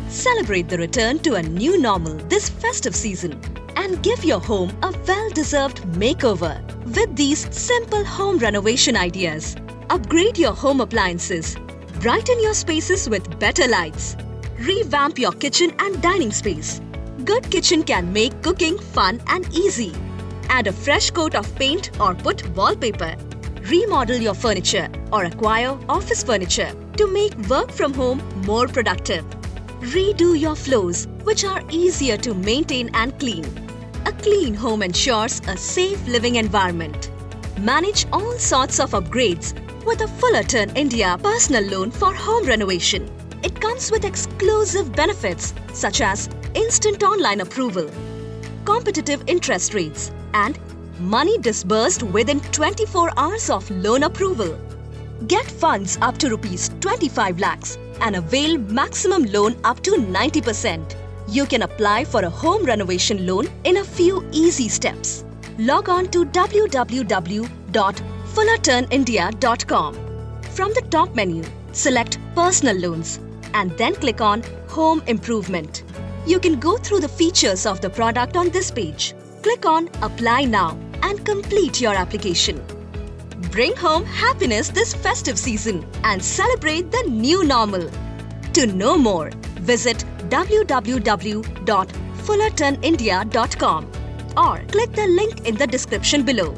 Celebrate the return to a new normal this festive season and give your home a well-deserved makeover with these simple home renovation ideas. Upgrade your home appliances, brighten your spaces with better lights, revamp your kitchen and dining space. Good kitchen can make cooking fun and easy. Add a fresh coat of paint or put wallpaper. Remodel your furniture or acquire office furniture to make work from home more productive. Redo your floors, which are easier to maintain and clean. A clean home ensures a safe living environment. Manage all sorts of upgrades with a Fullerton India personal loan for home renovation. It comes with exclusive benefits such as instant online approval, competitive interest rates, and money disbursed within 24 hours of loan approval. Get funds up to Rs 25 lakhs and avail maximum loan up to 90%. You can apply for a home renovation loan in a few easy steps. Log on to www.fullertonindia.com. From the top menu, select Personal Loans and then click on Home Improvement. You can go through the features of the product on this page. Click on Apply Now and complete your application. Bring home happiness this festive season and celebrate the new normal. To know more, visit www.fullertonindia.com or click the link in the description below.